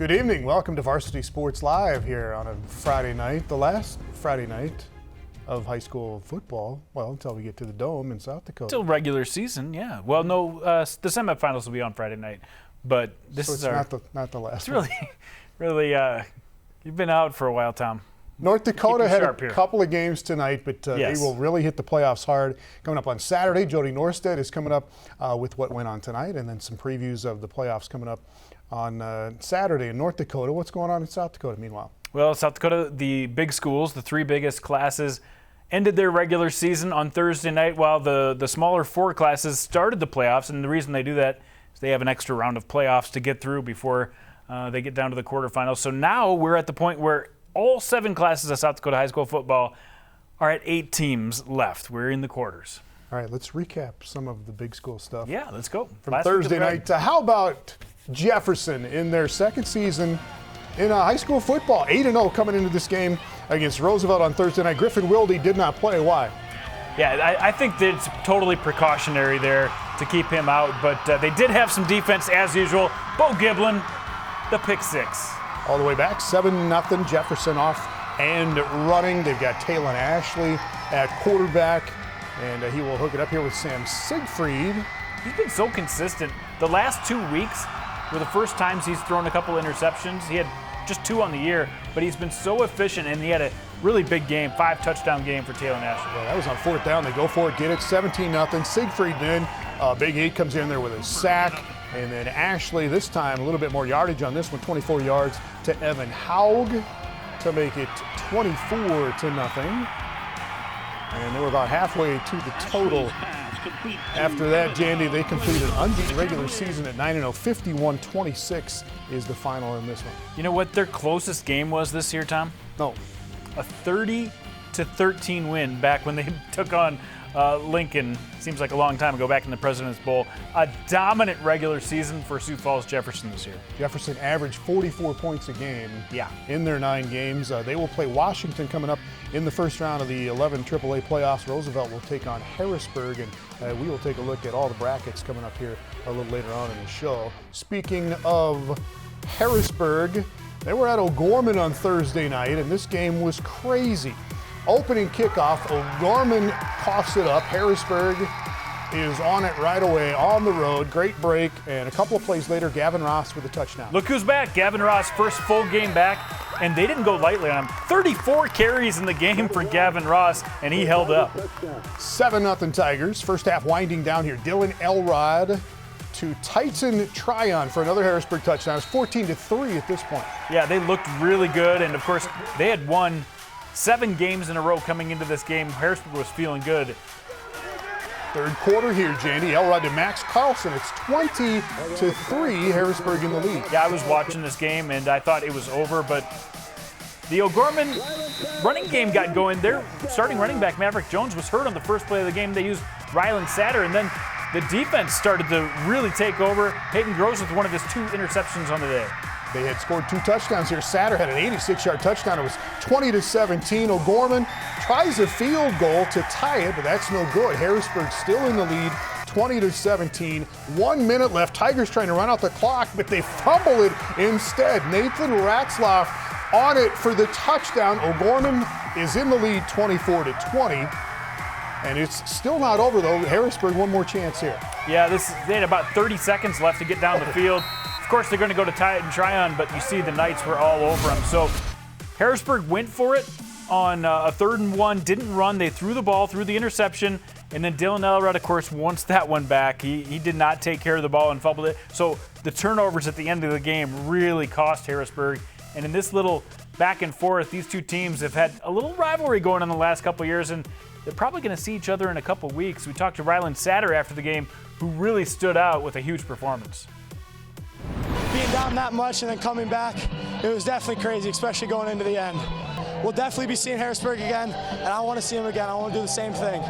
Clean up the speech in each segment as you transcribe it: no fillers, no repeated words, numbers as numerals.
Good evening. Welcome to Varsity Sports Live here on a Friday night, the last Friday night of high school football. Well, until we get to the Dome in South Dakota. Still regular season, yeah. Well, no, the semifinals will be on Friday night, but this is not the last. It's really, you've been out for a while, Tom. North Dakota had a couple of games tonight, but yes. They will really hit the playoffs hard. Coming up on Saturday, Jody Norstead is coming up with what went on tonight, and then some previews of the playoffs coming up on Saturday in North Dakota. What's going on in South Dakota meanwhile? Well, South Dakota, the big schools, the three biggest classes, ended their regular season on Thursday night, while the smaller four classes started the playoffs. And the reason they do that is they have an extra round of playoffs to get through before they get down to the quarterfinals. So now we're at the point where all 7 classes of South Dakota high school football are at 8 teams left. We're in the quarters. All right, let's recap some of the big school stuff. Yeah, let's go. From Thursday night. How about Jefferson in their second season in high school football? 8-0 coming into this game against Roosevelt on Thursday night. Griffin Wilde did not play. Why? Yeah, I think that it's totally precautionary there to keep him out, but they did have some defense as usual. Bo Giblin, the pick 6. All the way back, 7-0, Jefferson off and running. They've got Talon Ashley at quarterback, and he will hook it up here with Sam Siegfried. He's been so consistent. The last 2 weeks were the first times he's thrown a couple interceptions. He had just 2 on the year, but he's been so efficient, and he had a really big game, 5-touchdown game for Talon Ashley. Yeah, that was on 4th down. They go for it, get it, 17-0. Siegfried then, Big 8 comes in there with a sack. And then Ashley, this time, a little bit more yardage on this one, 24 yards to Evan Haug to make it 24-0. And they were about halfway to the total. After that, Jandy, they completed an unbeaten regular season at 9-0. 51-26 is the final in this one. You know what their closest game was this year, Tom? No. A 30-13 win back when they took on Lincoln. Seems like a long time ago, back in the President's Bowl. A dominant regular season for Sioux Falls Jefferson this year. Jefferson averaged 44 points a game in their 9 games. They will play Washington coming up in the first round of the 11 AAA playoffs. Roosevelt will take on Harrisburg, and we will take a look at all the brackets coming up here a little later on in the show. Speaking of Harrisburg, they were at OGorman on Thursday night, and this game was crazy. Opening kickoff, OGorman coughs it up. Harrisburg is on it right away on the road. Great break, and a couple of plays later, Gavin Ross with a touchdown. Look who's back. Gavin Ross, first full game back, and they didn't go lightly on him. 34 carries in the game for Gavin Ross, and he held up. 7-0 Tigers. First half winding down here. Dylan Elrod to Titan Tryon for another Harrisburg touchdown. It's 14-3 at this point. Yeah, they looked really good, and of course, they had won 7 games in a row coming into this game. Harrisburg was feeling good. Third quarter here, Jandy. Elrod to Max Carlson. It's 20-3, Harrisburg in the lead. Yeah, I was watching this game, and I thought it was over, but the OGorman running game got going. Their starting running back, Maverick Jones, was hurt on the first play of the game. They used Ryland Satter, and then the defense started to really take over. Peyton Gross with one of his 2 interceptions on the day. They had scored 2 touchdowns here. Satter had an 86-yard touchdown. It was 20-17. OGorman tries a field goal to tie it, but that's no good. Harrisburg still in the lead, 20-17. 1 minute left. Tigers trying to run out the clock, but they fumble it instead. Nathan Ratzlaff on it for the touchdown. OGorman is in the lead, 24-20. And it's still not over, though. Harrisburg, one more chance here. Yeah, they had about 30 seconds left to get down the field. Of course, they're going to go to Titan Tryon, but you see the Knights were all over them. So Harrisburg went for it on a 3rd and 1, didn't run. They threw the ball, threw the interception, and then Dylan Elrod, of course, wants that one back. He did not take care of the ball and fumbled it. So the turnovers at the end of the game really cost Harrisburg. And in this little back and forth, these 2 teams have had a little rivalry going on the last couple of years, and they're probably going to see each other in a couple weeks. We talked to Ryland Satter after the game, who really stood out with a huge performance. Being down that much and then coming back, it was definitely crazy, especially going into the end. We'll definitely be seeing Harrisburg again, and I want to see them again. I want to do the same thing.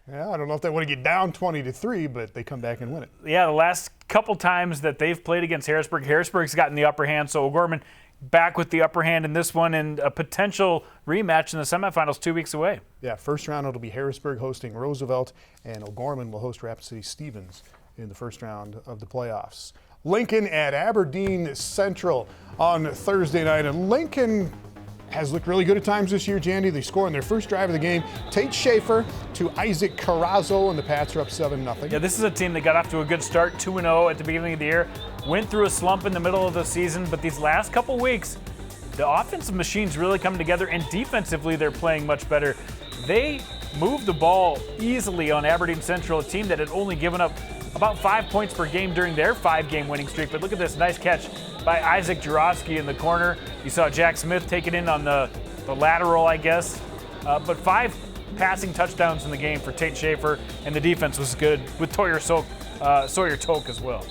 Yeah, I don't know if they want to get down 20-3, but they come back and win it. Yeah, the last couple times that they've played against Harrisburg, Harrisburg's gotten the upper hand, so OGorman back with the upper hand in this one, and a potential rematch in the semifinals 2 weeks away. Yeah, first round it'll be Harrisburg hosting Roosevelt, and OGorman will host Rapid City Stevens in the first round of the playoffs. Lincoln at Aberdeen Central on Thursday night. And Lincoln has looked really good at times this year, Jandy. They score in their first drive of the game. Tate Schaefer to Isaac Carrazzo, and the Pats are up 7-0. Yeah, this is a team that got off to a good start, 2-0 at the beginning of the year. Went through a slump in the middle of the season, but these last couple weeks, the offensive machine's really come together, and defensively they're playing much better. They moved the ball easily on Aberdeen Central, a team that had only given up about 5 points per game during their 5-game winning streak. But look at this nice catch by Isaac Jarosky in the corner. You saw Jack Smith take it in on the lateral, I guess. But 5 passing touchdowns in the game for Tate Schaefer, and the defense was good with Sawyer Toke as well.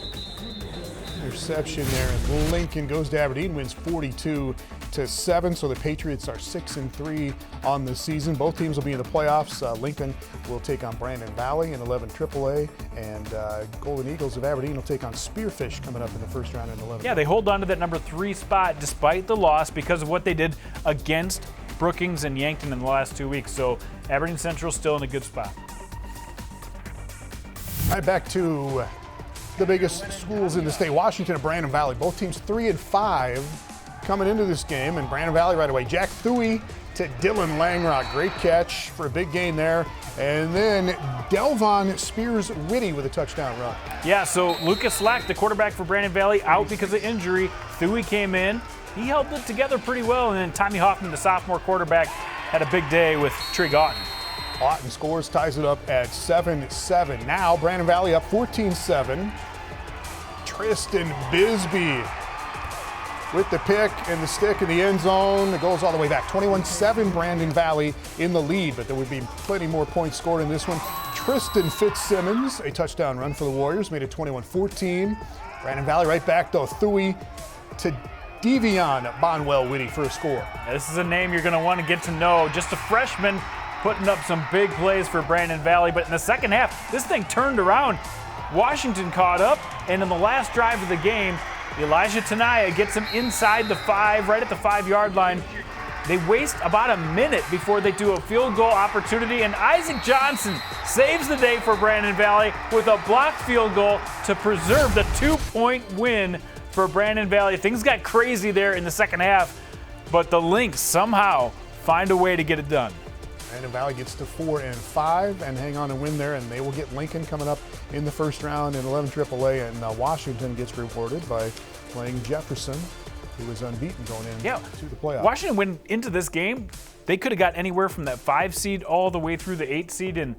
Interception there, and Lincoln goes to Aberdeen, wins 42-7. So the Patriots are 6-3 on the season. Both teams will be in the playoffs. Lincoln will take on Brandon Valley in 11 AAA, and Golden Eagles of Aberdeen will take on Spearfish coming up in the first round in 11. Yeah, they hold on to that number 3 spot despite the loss because of what they did against Brookings and Yankton in the last 2 weeks. So Aberdeen Central still in a good spot. All right, back to the biggest schools in the state, Washington and Brandon Valley. Both teams 3-5 coming into this game, and Brandon Valley right away. Jack Thuy to Dylan Langrock. Great catch for a big gain there. And then Delvon Spears-Whitty with a touchdown run. Yeah, so Lucas Slack, the quarterback for Brandon Valley, out because of injury. Thuy came in. He held it together pretty well, and then Tommy Hoffman, the sophomore quarterback, had a big day with Trig Otten. Otten scores, ties it up at 7-7. Now Brandon Valley up 14-7. Tristan Bisbee with the pick and the stick in the end zone. It goes all the way back. 21-7, Brandon Valley in the lead, but there would be plenty more points scored in this one. Tristan Fitzsimmons, a touchdown run for the Warriors, made it 21-14. Brandon Valley right back though. Thuy to Devion Bonwell-Whitty for a score. Now, this is a name you're going to want to get to know. Just a freshman putting up some big plays for Brandon Valley, but in the second half, this thing turned around. Washington caught up, and in the last drive of the game, Elijah Tanaya gets him inside the 5, right at the 5-yard line. They waste about a minute before they do a field goal opportunity, and Isaac Johnson saves the day for Brandon Valley with a blocked field goal to preserve the 2-point win for Brandon Valley. Things got crazy there in the second half, but the Lynx somehow find a way to get it done. Brandon Valley gets to 4-5 and hang on and win there, and they will get Lincoln coming up in the first round in 11 AAA, and Washington gets rewarded by playing Jefferson, who was unbeaten going into the playoffs. Washington went into this game. They could have got anywhere from that 5 seed all the way through the 8 seed, and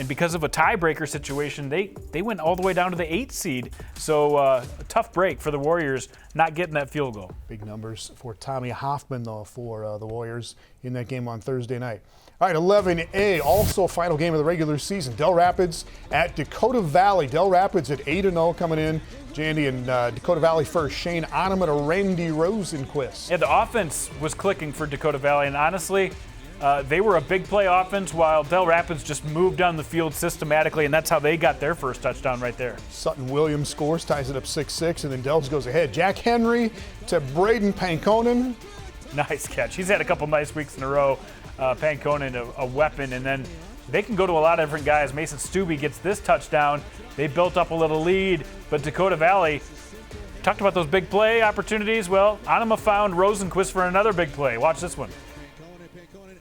because of a tiebreaker situation, they went all the way down to the 8 seed. So a tough break for the Warriors not getting that field goal. Big numbers for Tommy Hoffman, though, for the Warriors in that game on Thursday night. All right, 11A, also final game of the regular season. Dell Rapids at Dakota Valley. Dell Rapids at 8-0 coming in. Jandy and Dakota Valley first. Shane Onema to Randy Rosenquist. Yeah, the offense was clicking for Dakota Valley, and honestly, they were a big play offense while Dell Rapids just moved down the field systematically, and that's how they got their first touchdown right there. Sutton Williams scores, ties it up 6-6, and then Dells goes ahead. Jack Henry to Braden Pankonen. Nice catch. He's had a couple nice weeks in a row. Pankonen, a weapon, and then they can go to a lot of different guys. Mason Stubbe gets this touchdown. They built up a little lead, but Dakota Valley talked about those big play opportunities. Well, Onema found Rosenquist for another big play. Watch this one.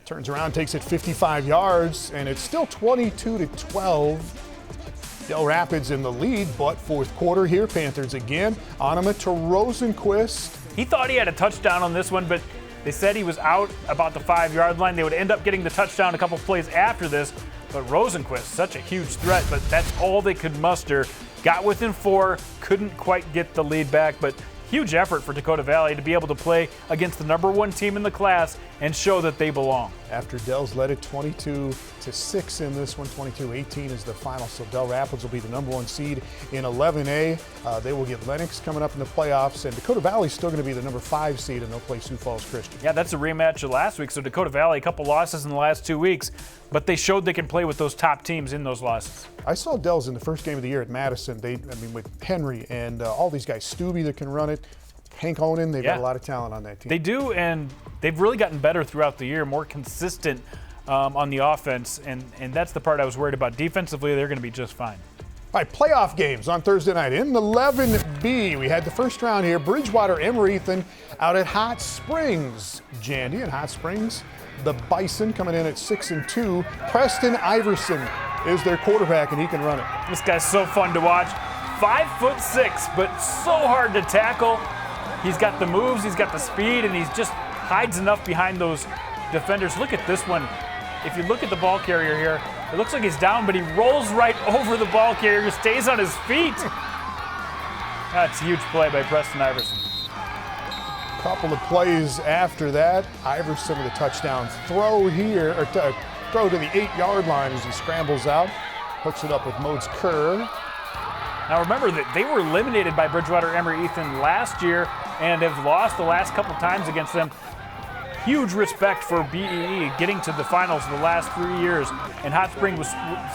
Turns around, takes it 55 yards, and it's still 22-12. Dell Rapids in the lead, but fourth quarter here, Panthers again. Onema to Rosenquist. He thought he had a touchdown on this one, but they said he was out about the 5-yard line. They would end up getting the touchdown a couple plays after this, but Rosenquist, such a huge threat, but that's all they could muster. Got within 4, couldn't quite get the lead back, but huge effort for Dakota Valley to be able to play against the number 1 team in the class and show that they belong. After Dell's led it 22-6 in this one, 22-18 is the final. So Dell Rapids will be the number 1 seed in 11A. They will get Lennox coming up in the playoffs, and Dakota Valley's still going to be the number 5 seed, and they'll play Sioux Falls Christian. Yeah, that's a rematch of last week. So Dakota Valley, a couple losses in the last 2 weeks, but they showed they can play with those top teams in those losses. I saw Dells in the first game of the year at Madison. With Henry and all these guys, Stubbe that can run it, Hank Onen, they've got a lot of talent on that team. They do, and they've really gotten better throughout the year, more consistent on the offense, and that's the part I was worried about. Defensively, they're going to be just fine. All right, playoff games on Thursday night. In 11B, we had the first round here. Bridgewater, Emory, out at Hot Springs. Jandy and Hot Springs. The Bison coming in at 6-2. Preston Iverson is their quarterback, and he can run it. This guy's so fun to watch. 5'6", but so hard to tackle. He's got the moves, he's got the speed, and he's just hides enough behind those defenders. Look at this one. If you look at the ball carrier here, it looks like he's down, but he rolls right over the ball carrier, stays on his feet. That's a huge play by Preston Iverson. Couple of plays after that. Iverson with a touchdown throw here, or throw to the 8-yard line as he scrambles out. Hooks it up with Modes Kerr. Now remember that they were eliminated by Bridgewater Emory Ethan last year and have lost the last couple times against them. Huge respect for BEE getting to the finals the last 3 years. And Hot Spring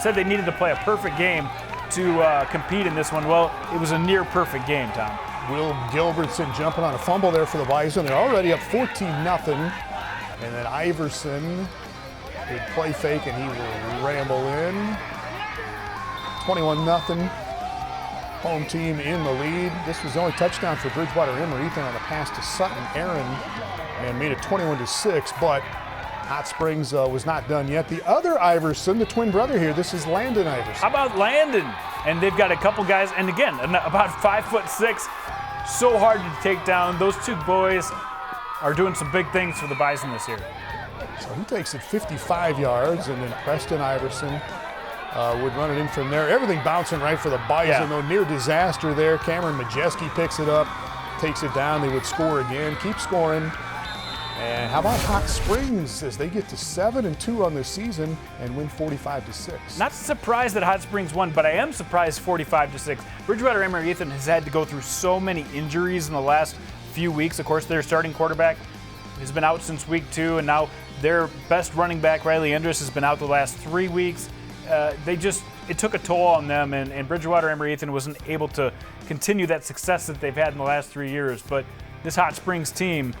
said they needed to play a perfect game to compete in this one. Well, it was a near perfect game, Tom. Will Gilbertson jumping on a fumble there for the Bison. They're already up 14-0. And then Iverson would play fake and he will ramble in. 21-0. Home team in the lead. This was the only touchdown for Bridgewater Emory Ethan on the pass to Sutton Aaron, and made it 21-6, but Hot Springs was not done yet. The other Iverson, the twin brother here, this is Landon Iverson. How about Landon? And they've got a couple guys, and again, about 5'6", so hard to take down. Those two boys are doing some big things for the Bison this year. So he takes it 55 yards, and then Preston Iverson would run it in from there. Everything bouncing right for the Bison, though. Near disaster there. Cameron Majeski picks it up, takes it down. They would score again, keep scoring. And how about Hot Springs as they get to 7-2 on this season and win 45-6? Not surprised that Hot Springs won, but I am surprised 45-6. Bridgewater Emory Ethan has had to go through so many injuries in the last few weeks. Of course, their starting quarterback has been out since week 2, and now their best running back, Riley Endress, has been out the last 3 weeks. It took a toll on them, and Bridgewater Emory Ethan wasn't able to continue that success that they've had in the last 3 years. But this Hot Springs team,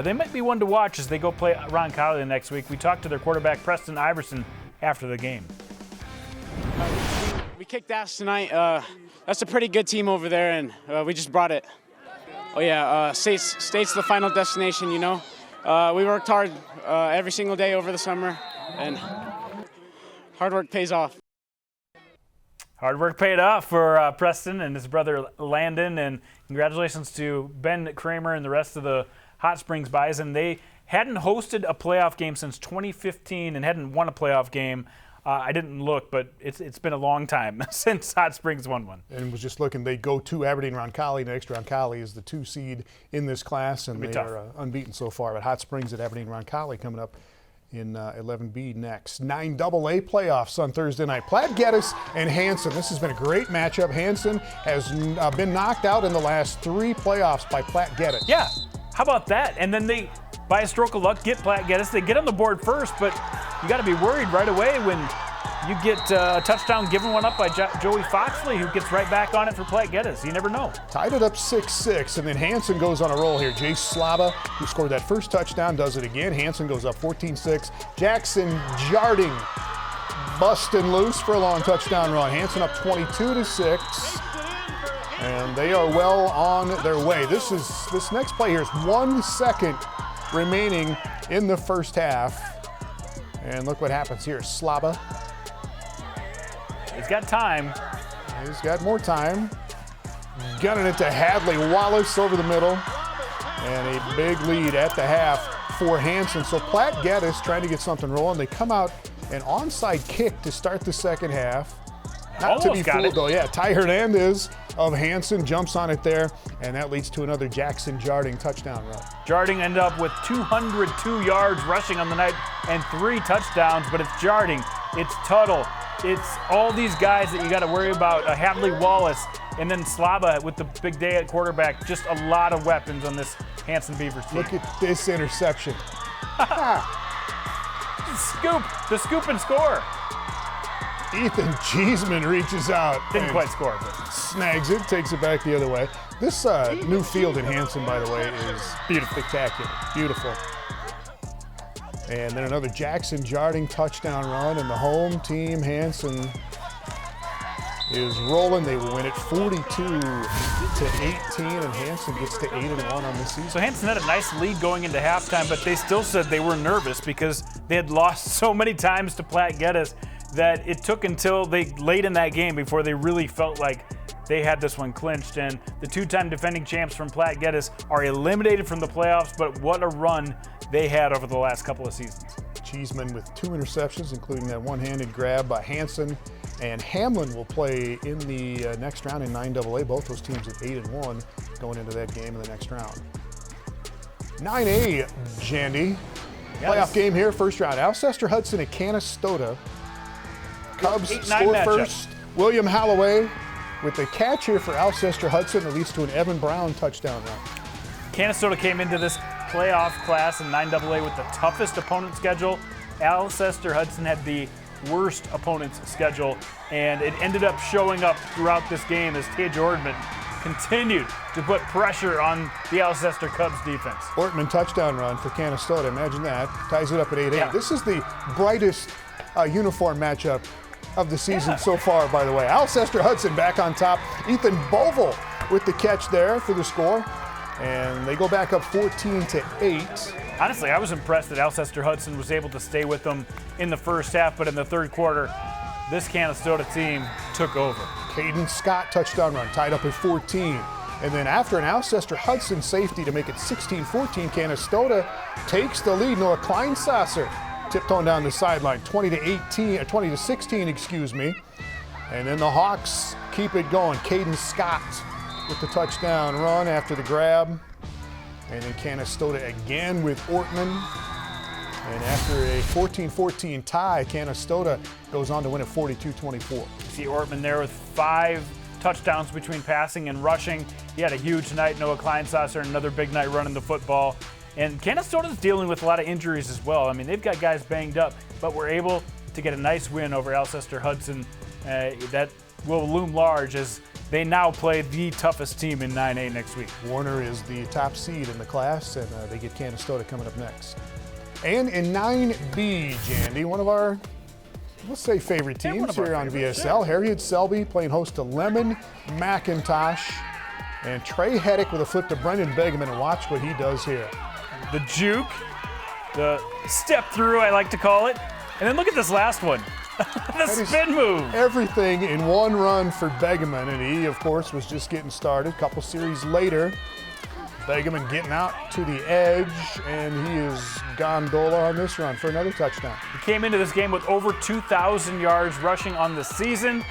they might be one to watch as they go play Roncalli next week. We talked to their quarterback, Preston Iverson, after the game. We kicked ass tonight. That's a pretty good team over there, and we just brought it. Oh yeah, state's the final destination, you know. We worked hard every single day over the summer, and hard work pays off. Hard work paid off for Preston and his brother Landon, and congratulations to Ben Kramer and the rest of the Hot Springs Bison. They hadn't hosted a playoff game since 2015 and hadn't won a playoff game. I didn't look, but it's been a long time since Hot Springs won one. And was just looking, they go to Aberdeen Roncalli next. Roncalli is the 2 seed in this class, and they are unbeaten so far. But Hot Springs at Aberdeen Roncalli coming up in 11B next. 9AA playoffs on Thursday night. Platt, Gettys, and Hanson. This has been a great matchup. Hanson has been knocked out in the last 3 playoffs by Platt, Gettys. Yeah, how about that? And then they, by a stroke of luck, get Platt, Gettys. They get on the board first, but you got to be worried right away when you get a touchdown given one up by Joey Foxley, who gets right back on it for Platt, Gettys. You never know. Tied it up 6-6, and then Hanson goes on a roll here. Jace Slava, who scored that first touchdown, does it again. Hanson goes up 14-6. Jackson Jarding busting loose for a long touchdown run. Hanson up 22-6, and they are well on their way. This next play here is 1 second remaining in the first half. And look what happens here. Slava. He's got time. He's got more time. Gunning it to Hadley Wallace over the middle. And a big lead at the half for Hanson. So Platt Gettys trying to get something rolling. They come out an onside kick to start the second half. Not to be fooled though. Yeah, Ty Hernandez of Hanson jumps on it there, and that leads to another Jackson Jarding touchdown run. Jarding ended up with 202 yards rushing on the night and 3 touchdowns, but it's Jarding, it's Tuttle, it's all these guys that you got to worry about. Hadley Wallace, and then Slava with the big day at quarterback. Just a lot of weapons on this Hanson Beavers team. Look at this interception. The scoop and score. Ethan Cheeseman reaches out. Didn't quite score, but snags it, takes it back the other way. This new field in Hanson, by the way, is beautiful, spectacular, beautiful. And then another Jackson Jarding touchdown run, and the home team, Hanson, is rolling. They will win it 42-18, and Hanson gets to 8-1 on the season. So Hanson had a nice lead going into halftime, but they still said they were nervous because they had lost so many times to Platt Gettys that it took until late in that game before they really felt like they had this one clinched. And the two-time defending champs from Platt Gettys are eliminated from the playoffs, but what a run they had over the last couple of seasons. Cheeseman with 2 interceptions, including that one-handed grab by Hanson. And Hamlin will play in the next round in 9AA. Both those teams at 8-1 going into that game in the next round. 9A, Jandy. Playoff game here, first round. Alcester Hudson at Canastota. Cubs score first. William Holloway with the catch here for Alcester Hudson that leads to an Evan Brown touchdown run. Canastota came into this playoff class in 9AA with the toughest opponent schedule. Alcester Hudson had the worst opponent's schedule, and it ended up showing up throughout this game as OGorman continued to put pressure on the Alcester Cubs defense. Ortman touchdown run for Canastota. Imagine that. Ties it up at 8-8. Yeah. This is the brightest uniform matchup of the season so far, by the way. Alcester Hudson back on top. Ethan Boval with the catch there for the score. And they go back up 14-8. Honestly, I was impressed that Alcester Hudson was able to stay with them in the first half, but in the third quarter, this Canastota team took over. Caden Scott touchdown run, tied up at 14. And then after an Alcester Hudson safety to make it 16-14, Canastota takes the lead. Noah Kleinsasser tiptoeing down the sideline, 20-16, excuse me. And then the Hawks keep it going. Caden Scott with the touchdown run after the grab. And then Canastota again with Ortman. And after a 14-14 tie, Canastota goes on to win at 42-24. You see Ortman there with 5 touchdowns between passing and rushing. He had a huge night. Noah Kleinsasser, another big night running the football. And Canastota's dealing with a lot of injuries as well. I mean, they've got guys banged up, but we're able to get a nice win over Alcester Hudson. That will loom large as they now play the toughest team in 9A next week. Warner is the top seed in the class, and they get Canastota coming up next. And in 9B, Jandy, one of our, let's say, favorite teams here on VSL. Sure. Harriet Selby playing host to Lemon McIntosh. And Trey Heddick with a flip to Brendan Begeman, and watch what he does here. The juke, the step through, I like to call it. And then look at this last one. The spin move. Everything in one run for Begeman, and he, of course, was just getting started. A couple series later, Begeman getting out to the edge, and he is gondola on this run for another touchdown. He came into this game with over 2,000 yards rushing on the season.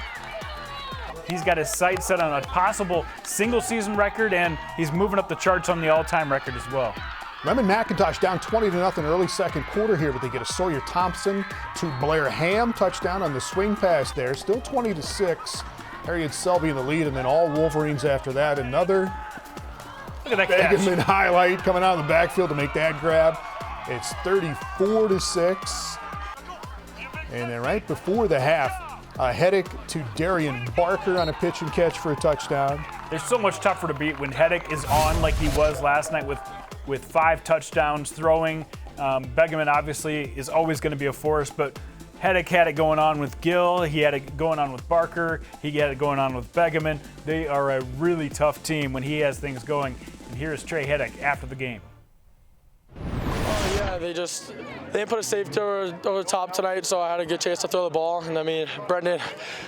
He's got his sights set on a possible single-season record, and he's moving up the charts on the all-time record as well. Lemon McIntosh down 20-0 early second quarter here, but they get a Sawyer Thompson to Blair Ham touchdown on the swing pass there. Still 20-6. Harriet Selby in the lead, and then all Wolverines after that. Another Look at that Begeman highlight coming out of the backfield to make that grab. It's 34-6. And then right before the half, Heddick to Darian Barker on a pitch and catch for a touchdown. They're so much tougher to beat when Heddick is on like he was last night with 5 touchdowns throwing. Begeman obviously is always going to be a force, but Heddick had it going on with Gill. He had it going on with Barker. He had it going on with Begeman. They are a really tough team when he has things going. And here's Trey Heddick after the game. Yeah, they didn't put a safety over the top tonight, so I had a good chance to throw the ball. And I mean,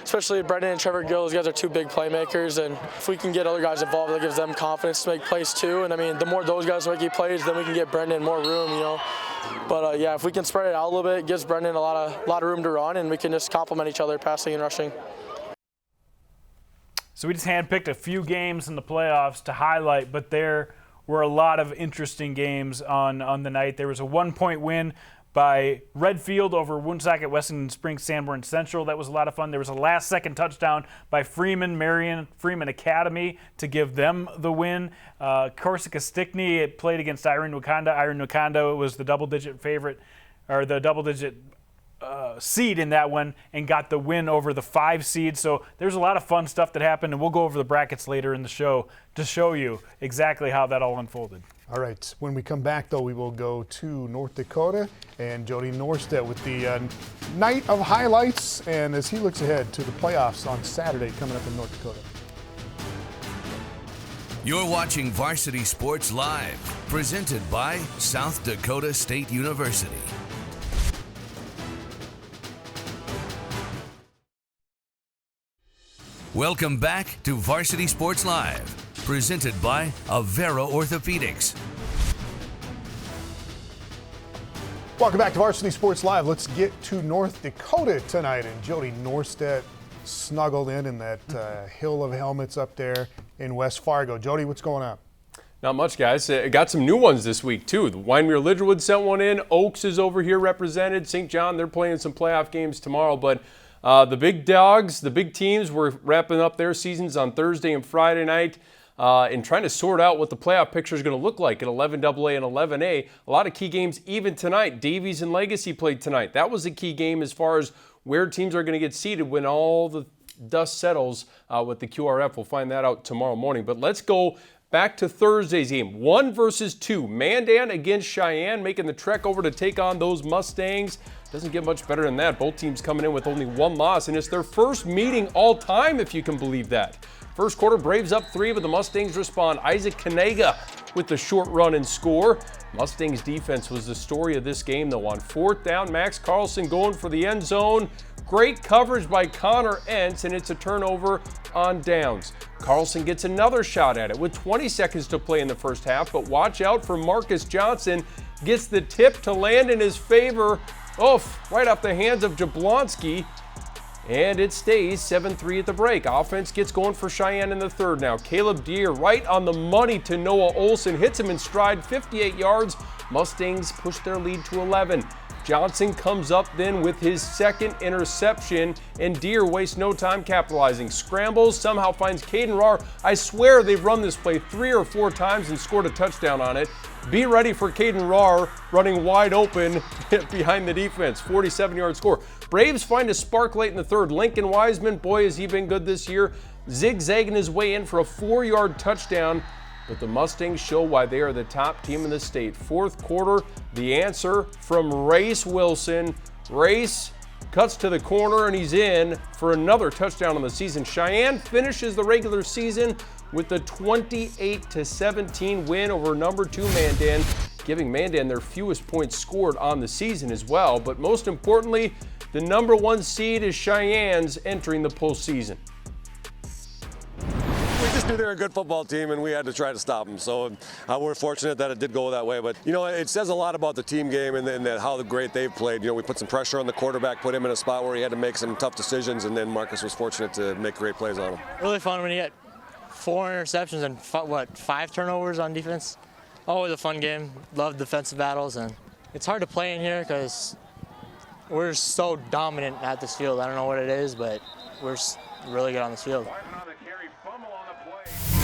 especially Brendan and Trevor Gill, those guys are 2 big playmakers. And if we can get other guys involved, that gives them confidence to make plays too. And I mean, the more those guys make plays, then we can get Brendan more room, you know. But yeah, if we can spread it out a little bit, it gives Brendan a lot of room to run, and we can just complement each other passing and rushing. So we just handpicked a few games in the playoffs to highlight, but there were a lot of interesting games on the night. There was a 1-point win by Redfield over Woonsocket Weston Springs Sanborn Central. That was a lot of fun. There was a last-second touchdown by Freeman Academy to give them the win. Corsica Stickney played against Irene Wakanda. Irene Wakanda was the double-digit favorite, or the double-digit seed in that one, and got the win over the 5 seed. So there's a lot of fun stuff that happened, and we'll go over the brackets later in the show to show you exactly how that all unfolded. All right, when we come back, though, we will go to North Dakota and Jody Norstedt with the night of highlights, and as he looks ahead to the playoffs on Saturday coming up in North Dakota. You're watching Varsity Sports Live, presented by South Dakota State University. Welcome back to Varsity Sports Live, presented by Avera Orthopedics. Welcome back to Varsity Sports Live. Let's get to North Dakota tonight, and Jody Norstedt snuggled in that hill of helmets up there in West Fargo. Jody, what's going on? Not much, guys. Got some new ones this week, too. The Wyndmere Lidgerwood sent one in. Oaks is over here represented. St. John, they're playing some playoff games tomorrow. But the big dogs, the big teams, were wrapping up their seasons on Thursday and Friday night and trying to sort out what the playoff picture is going to look like at 11AA and 11A. A lot of key games even tonight. Davies and Legacy played tonight. That was a key game as far as where teams are going to get seated when all the dust settles with the QRF. We'll find that out tomorrow morning. But let's go back to Thursday's game. 1 versus 2. Mandan against Cheyenne, making the trek over to take on those Mustangs. Doesn't get much better than that. Both teams coming in with only 1 loss, and it's their first meeting all time, if you can believe that. First quarter, Braves up 3, but the Mustangs respond. Isaac Kanega with the short run and score. Mustangs defense was the story of this game, though. On 4th down, Max Carlson going for the end zone. Great coverage by Connor Entz, and it's a turnover on downs. Carlson gets another shot at it with 20 seconds to play in the first half, but watch out for Marcus Johnson. Gets the tip to land in his favor. Right off the hands of Jablonski. And it stays 7-3 at the break. Offense gets going for Cheyenne in the third now. Caleb Deere right on the money to Noah Olson. Hits him in stride, 58 yards. Mustangs push their lead to 11. Johnson comes up then with his second interception, and Deere wastes no time capitalizing. Scrambles, somehow finds Caden Rahr. I swear they've run this play 3 or 4 times and scored a touchdown on it. Be ready for Caden Rahr running wide open behind the defense. 47-yard score. Braves find a spark late in the third. Lincoln Wiseman, boy, has he been good this year. Zigzagging his way in for a 4-yard touchdown. But the Mustangs show why they are the top team in the state. Fourth quarter, the answer from Race Wilson. Race cuts to the corner, and he's in for another touchdown on the season. Cheyenne finishes the regular season with a 28-17 win over number 2 Mandan, giving Mandan their fewest points scored on the season as well. But most importantly, the number 1 seed is Cheyenne's entering the postseason. We just knew they were a good football team, and we had to try to stop them. So we're fortunate that it did go that way. But, it says a lot about the team game and how great they've played. We put some pressure on the quarterback, put him in a spot where he had to make some tough decisions, and then Marcus was fortunate to make great plays on him. Really fun when you get 4 interceptions and 5 turnovers on defense. Always a fun game. Love defensive battles, and it's hard to play in here because we're so dominant at this field. I don't know what it is, but we're really good on this field.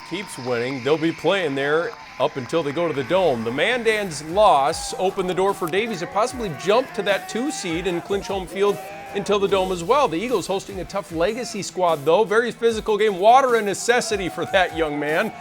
Keeps winning. They'll be playing there up until they go to the Dome. The Mandan's loss opened the door for Davies to possibly jump to that 2 seed and clinch home field until the Dome as well. The Eagles hosting a tough Legacy squad, though. Very physical game. Water a necessity for that young man.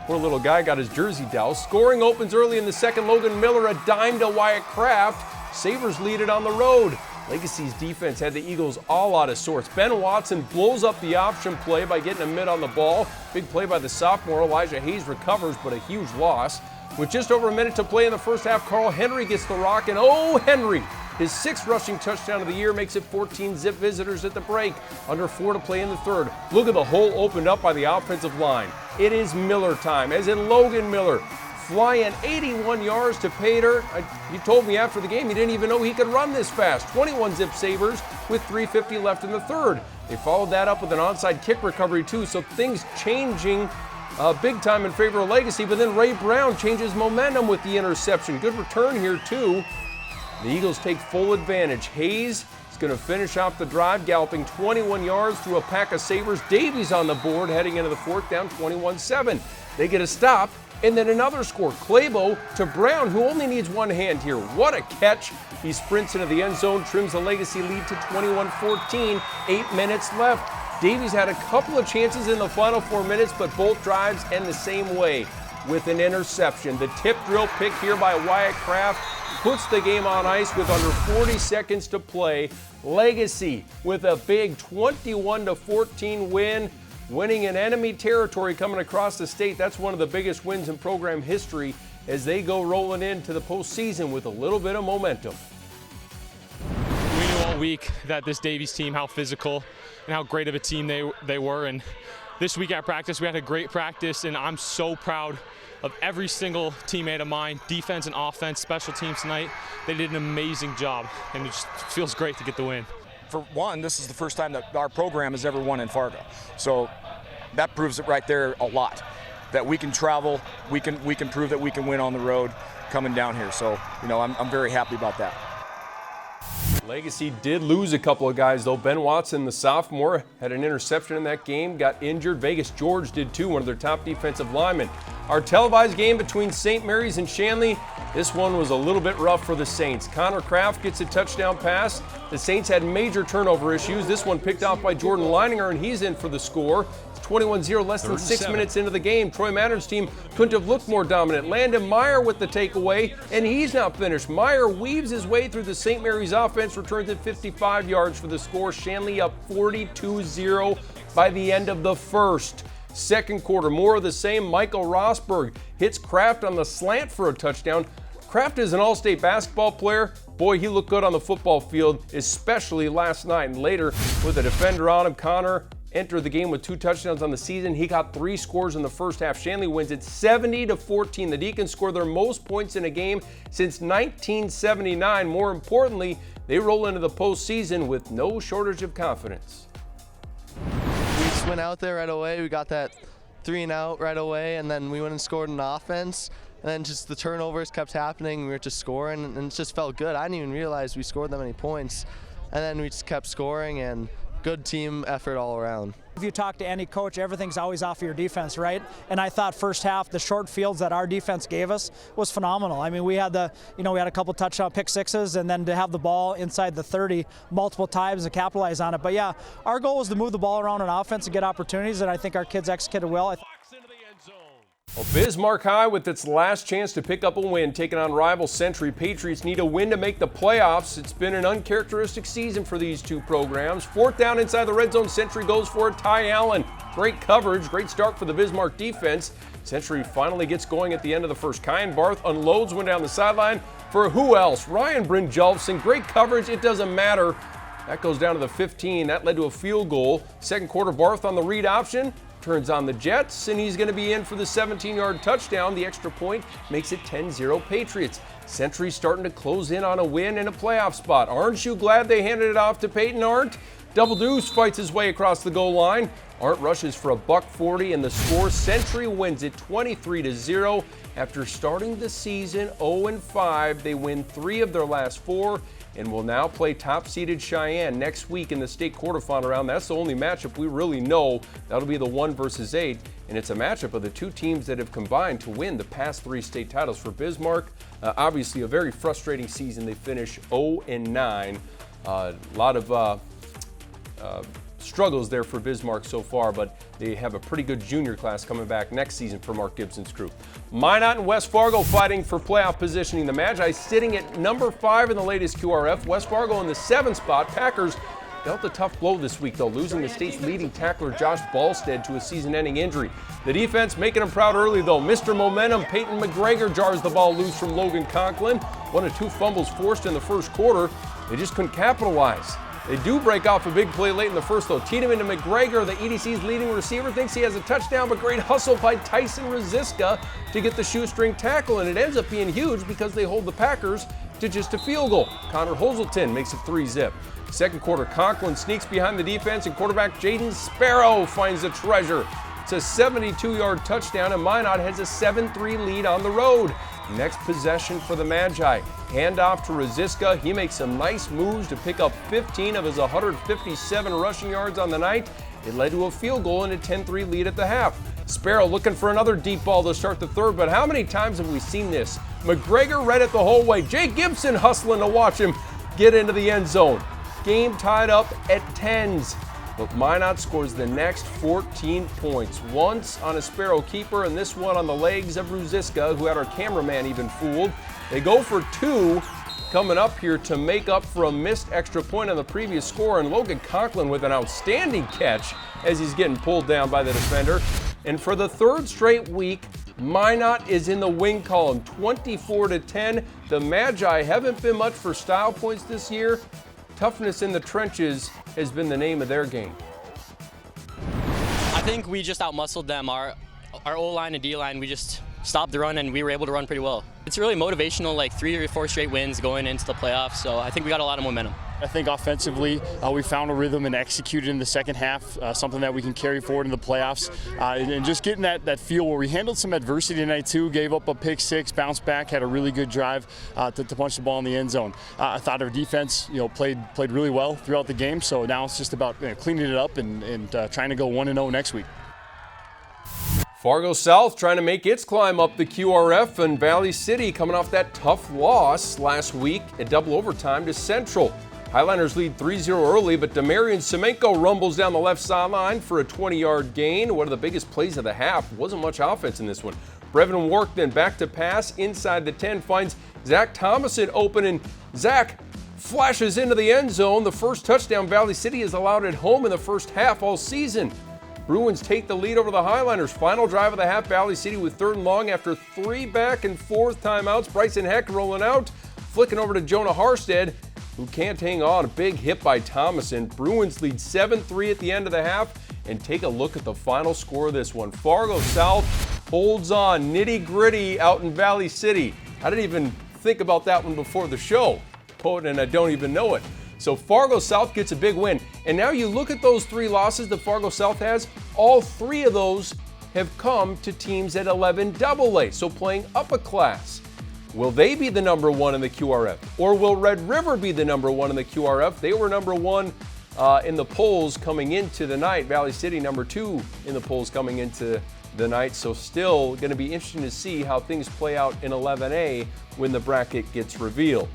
Poor little guy got his jersey doused. Scoring opens early in the second. Logan Miller, a dime to Wyatt Kraft. Sabres lead it on the road. Legacy's defense had the Eagles all out of sorts. Ben Watson blows up the option play by getting a mid on the ball. Big play by the sophomore. Elijah Hayes recovers, but a huge loss. With just over a minute to play in the first half, Carl Henry gets the rock, and Henry, his 6th rushing touchdown of the year, makes it 14 zip visitors at the break. Under 4 to play in the third. Look at the hole opened up by the offensive line. It is Miller time, as in Logan Miller. Flying 81 yards to Pater. He told me after the game he didn't even know he could run this fast. 21 zip Sabres with 3:50 left in the third. They followed that up with an onside kick recovery too, so things changing big time in favor of Legacy, but then Ray Brown changes momentum with the interception. Good return here too. The Eagles take full advantage. Hayes is going to finish off the drive, galloping 21 yards through a pack of Sabres. Davies on the board heading into the fourth down, 21-7. They get a stop. And then another score, Claybo to Brown, who only needs one hand here. What a catch. He sprints into the end zone, trims the Legacy lead to 21-14, 8 minutes left. Davies had a couple of chances in the final 4 minutes, but both drives end the same way. with an interception. The tip drill pick here by Wyatt Kraft puts the game on ice with under 40 seconds to play. Legacy with a big 21-14 win, winning in enemy territory coming across the state. That's one of the biggest wins in program history as they go rolling into the postseason with a little bit of momentum. We knew all week that this Davies team, how physical and how great of a team they were. And this week at practice, we had a great practice, and I'm so proud of every single teammate of mine, defense and offense, special teams tonight. They did an amazing job, and it just feels great to get the win. For one, this is the first time that our program has ever won in Fargo. So that proves it right there a lot, that we can travel, we can prove that we can win on the road coming down here. So, you know, I'm very happy about that. Legacy did lose a couple of guys, though. Ben Watson, the sophomore, had an interception in that game, got injured. Vegas George did too, one of their top defensive linemen. Our televised game between St. Mary's and Shanley, this one was a little bit rough for the Saints. Connor Kraft gets a touchdown pass. The Saints had major turnover issues. This one picked off by Jordan Leininger, and he's in for the score. 21-0, less than 6 minutes into the game. Troy Mattern's team couldn't have looked more dominant. Landon Meyer with the takeaway, and he's not finished. Meyer weaves his way through the St. Mary's offense, returns it 55 yards for the score. Shanley up 42-0 by the end of the first. Second quarter, more of the same. Michael Rosberg hits Kraft on the slant for a touchdown. Kraft is an all-state basketball player. Boy, he looked good on the football field, especially last night. And later, with a defender on him, Connor entered the game with 2 touchdowns on the season. He got 3 scores in the first half. Shanley wins it 70-14. The Deacons score their most points in a game since 1979. More importantly, they roll into the postseason with no shortage of confidence. We just went out there right away. We got that 3-and-out right away, and then we went and scored an offense. And then just the turnovers kept happening. We were just scoring, and it just felt good. I didn't even realize we scored that many points. And then we just kept scoring, and good team effort all around. If you talk to any coach, everything's always off of your defense, right? And I thought first half, the short fields that our defense gave us was phenomenal. I mean, we had a couple touchdown pick sixes, and then to have the ball inside the 30 multiple times and capitalize on it. But yeah, our goal was to move the ball around on offense and get opportunities, and I think our kids executed well. Well, Bismarck High with its last chance to pick up a win, taking on rival Century. Patriots need a win to make the playoffs. It's been an uncharacteristic season for these two programs. 4th down inside the red zone, Century goes for it. Ty Allen, great coverage, great start for the Bismarck defense. Century finally gets going at the end of the first. Kyan Barth unloads one down the sideline for who else? Ryan Brynjolfsson, great coverage, it doesn't matter. That goes down to the 15. That led to a field goal. Second quarter, Barth on the read option. Turns on the Jets, and he's going to be in for the 17-yard touchdown. The extra point makes it 10-0 Patriots. Century starting to close in on a win and a playoff spot. Aren't you glad they handed it off to Peyton Arndt? Double Deuce fights his way across the goal line. Arndt rushes for a $140, and the score, Century wins it 23-0. After starting the season 0-5, they win 3 of their last 4 and will now play top-seeded Cheyenne next week in the state quarterfinal round. That's the only matchup we really know. That'll be the 1 versus 8, and it's a matchup of the 2 teams that have combined to win the past 3 state titles. For Bismarck, obviously a very frustrating season. They finish 0-9. A lot of struggles there for Bismarck so far, but they have a pretty good junior class coming back next season for Mark Gibson's crew. Minot and West Fargo fighting for playoff positioning. The Magi sitting at number 5 in the latest QRF. West Fargo in the 7th spot. Packers dealt a tough blow this week, though, losing the state's leading tackler Josh Ballstead to a season-ending injury. The defense making him proud early, though. Mr. Momentum, Peyton McGregor jars the ball loose from Logan Conklin. 1 of 2 fumbles forced in the first quarter. They just couldn't capitalize. They do break off a big play late in the first, though. Tiedemann to McGregor, the EDC's leading receiver, thinks he has a touchdown, but great hustle by Tyson Rosiska to get the shoestring tackle, and it ends up being huge because they hold the Packers to just a field goal. Connor Hoselton makes it 3-zip. Second quarter, Conklin sneaks behind the defense, and quarterback Jaden Sparrow finds the treasure. It's a 72-yard touchdown, and Minot has a 7-3 lead on the road. Next possession for the Magi. Handoff to Rosiska. He makes some nice moves to pick up 15 of his 157 rushing yards on the night. It led to a field goal and a 10-3 lead at the half. Sparrow looking for another deep ball to start the third, but how many times have we seen this? McGregor read it the whole way. Jay Gibson hustling to watch him get into the end zone. Game tied up at 10s. but Minot scores the next 14 points. Once on a Sparrow keeper, and this one on the legs of Ruziska, who had our cameraman even fooled. They go for 2 coming up here to make up for a missed extra point on the previous score, and Logan Conklin with an outstanding catch as he's getting pulled down by the defender. And for the 3rd straight week, Minot is in the win column, 24-10. The Magi haven't been much for style points this year. Toughness in the trenches has been the name of their game. I think we just outmuscled them. Our O-line and D-line, we just stopped the run, and we were able to run pretty well. It's really motivational, like 3 or 4 straight wins going into the playoffs, so I think we got a lot of momentum. I think offensively, we found a rhythm and executed in the second half, something that we can carry forward in the playoffs. And just getting that feel where we handled some adversity tonight too, gave up a pick 6, bounced back, had a really good drive to punch the ball in the end zone. I thought our defense, played really well throughout the game. So now it's just about cleaning it up and trying to go 1-0 next week. Fargo South trying to make its climb up the QRF, and Valley City coming off that tough loss last week at double overtime to Central. Highlanders lead 3-0 early, but Demarion Semenko rumbles down the left sideline for a 20-yard gain. One of the biggest plays of the half. Wasn't much offense in this one. Brevin Wark then back to pass inside the 10, finds Zach Thomason open, and Zach flashes into the end zone. The first touchdown Valley City has allowed at home in the first half all season. Bruins take the lead over the Highlanders. Final drive of the half, Valley City with 3rd and long after 3 back and forth timeouts. Bryson Heck rolling out, flicking over to Jonah Harstead, who can't hang on. A big hit by Thomason. Bruins lead 7-3 at the end of the half, and take a look at the final score of this one. Fargo South holds on, nitty-gritty out in Valley City. I didn't even think about that one before the show, and I don't even know it. So Fargo South gets a big win. And now you look at those 3 losses that Fargo South has, all 3 of those have come to teams at 11 AA, so playing up a class. Will they be the number 1 in the QRF? Or will Red River be the number 1 in the QRF? They were number 1 in the polls coming into the night. Valley City number 2 in the polls coming into the night. So still going to be interesting to see how things play out in 11A when the bracket gets revealed.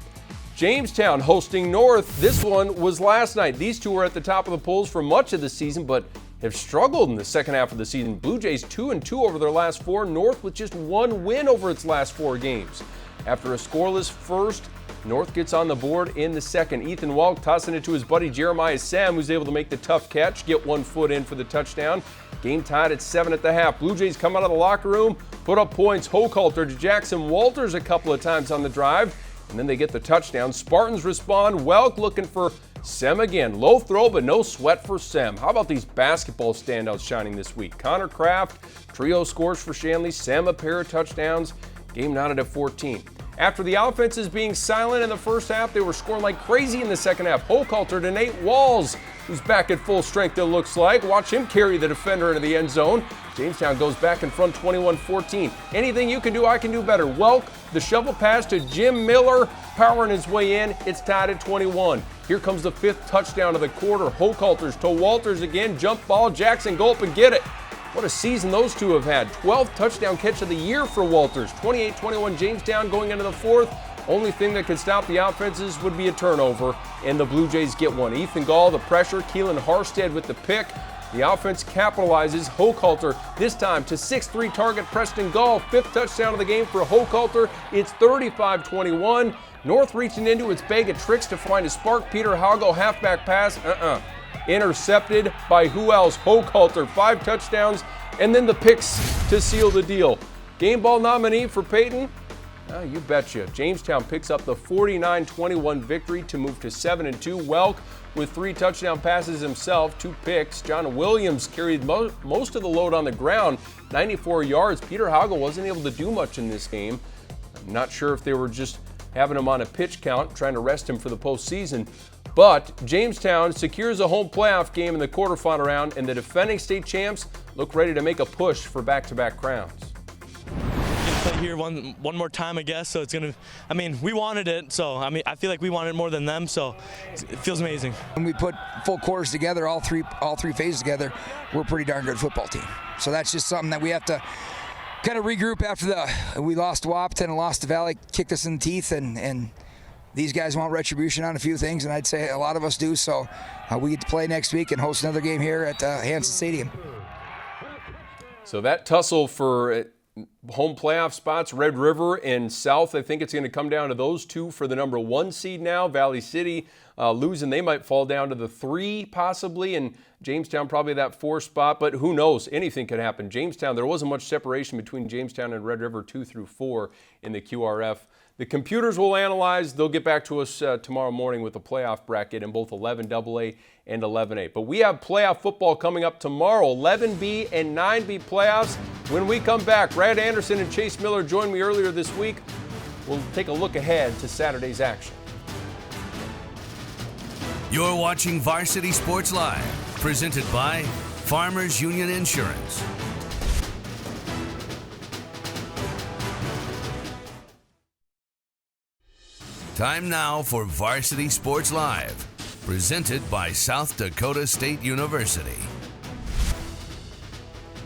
Jamestown hosting North. This one was last night. These two were at the top of the polls for much of the season, but have struggled in the second half of the season. Blue Jays 2-2 over their last 4. North with just 1 win over its last 4 games. After a scoreless first, North gets on the board in the second. Ethan Walk tossing it to his buddy Jeremiah Sam, who's able to make the tough catch, get 1 foot in for the touchdown. Game tied at 7 at the half. Blue Jays come out of the locker room, put up points. Hochhalter to Jackson Walters a couple of times on the drive, and then they get the touchdown. Spartans respond. Welk looking for Sem again. Low throw, but no sweat for Sem. How about these basketball standouts shining this week? Connor Kraft, trio scores for Shanley. Sem a pair of touchdowns. Game knotted at 14. After the offenses being silent in the first half, they were scoring like crazy in the second half. Hochhalter to Nate Walls, who's back at full strength, it looks like. Watch him carry the defender into the end zone. Jamestown goes back in front 21-14. Anything you can do, I can do better. Welk, the shovel pass to Jim Miller, powering his way in. It's tied at 21. Here comes the 5th touchdown of the quarter. Hochhalter's to Walters again. Jump ball, Jackson, go up and get it. What a season those two have had. 12th touchdown catch of the year for Walters. 28-21 Jamestown going into the 4th. Only thing that could stop the offenses would be a turnover, and the Blue Jays get one. Ethan Gall, the pressure. Keelan Harstead with the pick. The offense capitalizes. Hochhalter this time to 6'3" target Preston Gall. 5th touchdown of the game for Hochhalter. It's 35-21. North reaching into its bag of tricks to find a spark. Peter Haugo halfback pass. Intercepted by who else? Hochhalter. 5 touchdowns, and then the picks to seal the deal. Game ball nominee for Peyton? You betcha. Jamestown picks up the 49-21 victory to move to 7-2. Welk with 3 touchdown passes himself, 2 picks. John Williams carried most of the load on the ground, 94 yards. Peter Haugo wasn't able to do much in this game. I'm not sure if they were just having him on a pitch count, trying to rest him for the postseason. But Jamestown secures a home playoff game in the quarterfinal round, and the defending state champs look ready to make a push for back-to-back crowns. Play here one more time, I guess. So it's gonna. I mean, we wanted it. So I mean, I feel like we wanted it more than them. So it feels amazing. When we put full quarters together, all three phases together, we're a pretty darn good football team. So that's just something that we have to kind of regroup after we lost to Wahpeton and lost to Valley, kicked us in the teeth, and these guys want retribution on a few things, and I'd say a lot of us do. So we get to play next week and host another game here at Hanson Stadium. So that tussle for home playoff spots, Red River and South, I think it's going to come down to those two for the number 1 seed now. Valley City losing, they might fall down to the 3 possibly, and Jamestown probably that 4 spot, but who knows? Anything could happen. Jamestown, there wasn't much separation between Jamestown and Red River 2 through 4 in the QRF. The computers will analyze. They'll get back to us tomorrow morning with a playoff bracket in both 11AA and 11A. But we have playoff football coming up tomorrow, 11B and 9B playoffs. When we come back, Brad Anderson and Chase Miller joined me earlier this week. We'll take a look ahead to Saturday's action. You're watching Varsity Sports Live, presented by Farmers Union Insurance. Time now for Varsity Sports Live, presented by South Dakota State University.